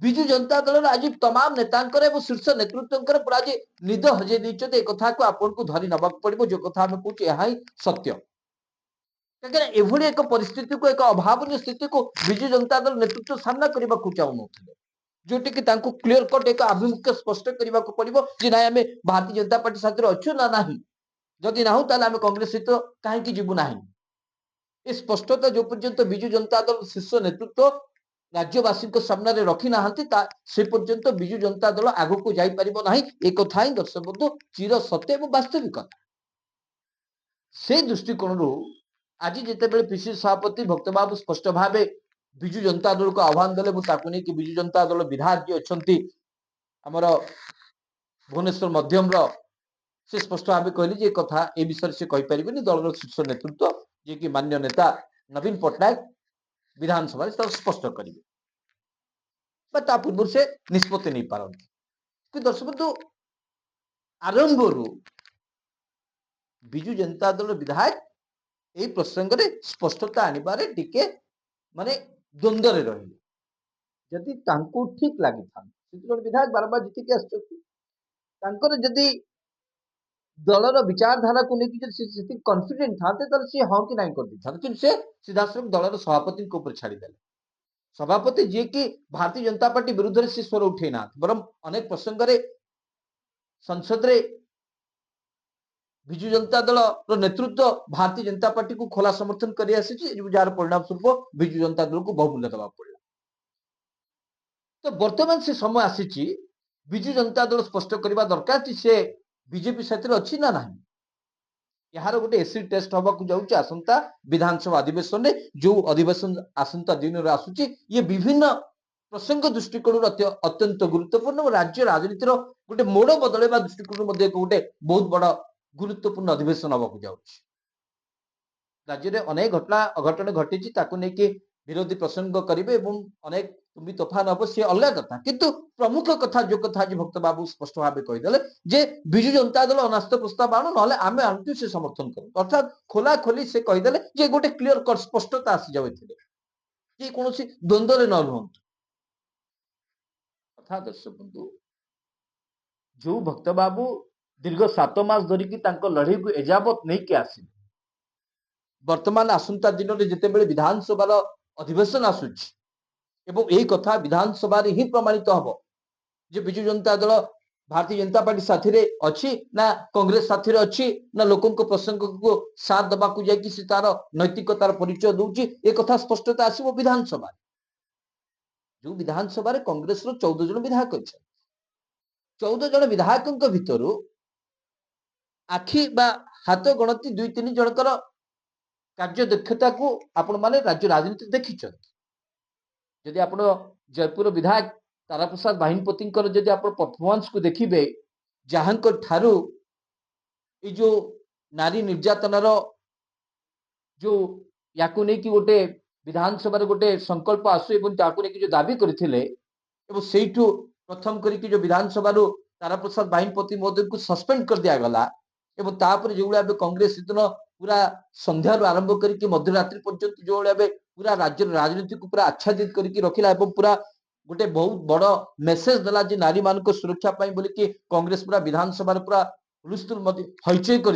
विजु जनता दल आज तमाम नेता शीर्ष नेतृत्व पूरा आज निद हजे एक कथा को आपन को धरी नवा पड़ो जो कथा आम कहूँ यह सत्य कहीं एभली एक परिस्थिति को एक अभावन स्थिति को विजु जनता दल नेतृत्व सामना करने को चाहून जोटि कि क्लीयर कट एक आभिमुख्य स्पष्ट करने को पड़ो कि ना आम भारतीय जनता पार्टी साथ अच्छु ना ना जदि ना आम कांग्रेस सहित कहीं जीवु ना ये स्पष्टता जो पर्यंत विजु जनता दल शीर्ष नेतृत्व राज्यवासी सामने रखी ना से पर्यंत विजु जनता दल आग को जापर ना एक ही दर्शक बंधु चिर सत्य और वास्तविकता से दृष्टिकोण आज जिते पीसी सभापति भक्त बाबू स्पष्ट भाव विजु जनता दल को आह्वान देले नहीं विजु जनता दल विधायक जी अच्छा आमर भुवनेश्वर मध्यम से स्पष्ट भाव कहली जे कथा ए विषय से कहीपर दल शीर्ष नेतृत्व जी कि मान्य नेता नवीन पट्टनायक विधानसभा स्पष्ट करेंगे पूर्व से निष्पत्ति नहीं पारती दर्शक बंधु आरंभ विजु जनता दल विधायक यही प्रसंग में स्पष्टता आनबार टिके माने द्वंद्व रही जदि ठीक लगी था विधायक बारंबार जीतिक आदि दलर विचारधारा को लेकिन कन्फिडेंट था सी हाँ कि नहीं कर कि सीधासख दलर सभापति छाड़ीदे सभापति जी कि भारतीय जनता पार्टी विरुद्ध से स्वर उठे ना बरम अनेक प्रसंग में संसद रे विजु जनता दल नेतृत्व भारतीय जनता पार्टी को खोला समर्थन कर जार परिणाम स्वरूप विजु जनता दल को बहुमूल्य दवा पड़ा तो वर्तमान से समय आसी विजु जनता दल स्पष्ट करने दरकार कि से बीजेपी साथ अच्छी ना ना यार गोटे एसिड टेस्ट हवा जाऊँच आसंता विधानसभा अधिवेशन में जो अधिवेशन आसंता दिन में आसूची ये विभिन्न प्रसंग दृष्टिकोण अत्यंत गुरुत्वपूर्ण और राज्य राजनीतिर गोटे मोड़ बदलवा दृष्टिकोण गोटे बहुत बड़ गुरुत्वपूर्ण अधिवेशन हवा जाऊँच राज्य में अनेक घटना अघटन घटी विरोधी प्रसंग करेंगे अनेक तुम्बी तोफान हम सी अलग कथा किंतु प्रमुख कथा जो कथा आज भक्त बाबू स्पष्ट भाव कहीदे जे विजु जनता दल अनास्थ प्रस्ताव आणु ना आम आणु से समर्थन करूँ अर्थात खोला खोली से कहीदे जे गोटे क्लीयर कट स्पष्टता आसी जाए कि कौन द्वंद्व न रुहतु कथा दर्शक बंधु जो भक्त बाबू दीर्घ 7 मास धरिकी लड़े को एजावत नहीं कि आस वर्तमान आसंता दिन में जिते बड़े विधानसभा अधिवेशन आसूची एवं यही कथा विधानसभा ही प्रमाणित हम जे विजु जनता दल भारतीय जनता पार्टी साथी अच्छी ना कांग्रेस साथी अच्छी ना लोकों प्रसंग को साथ दबा जाकि तार नैतिकतार परिचय दूची ए कथा स्पष्टता आसो विधानसभा जो विधानसभा कांग्रेस 14 जन विधायक अच्छा 14 जन विधायकों भितर आखि बा हाथ गणति 2-3 जनकर कार्य दक्षता को आपण माने राज्य राजनीति देखी जदि आप जयपुर विधायक तारा प्रसाद बाहिनीपति जदि आप परफॉर्मेंस को देखिए जहां ठारू ये जो नारी निर्यातनार जो या गोटे विधानसभा गोटे संकल्प आसू जो दाबी करते प्रथम करी जो विधानसभा तारा प्रसाद बाहिनीपति महोदय को सस्पेंड कर दिगला तापर जो भाई कांग्रेस दिन पूरा संध्यार आरंभ करके मध्यरात्रि पर्यंत जो भाई पूरा राज्य राजनीति को पूरा आच्छादित करके रखिला पूरा गोटे बहुत बड़ मेसेज देला जे नारी मान सुरक्षा बोलिकी कांग्रेस पूरा विधानसभा पूरा हुलस्थुल हईचई कर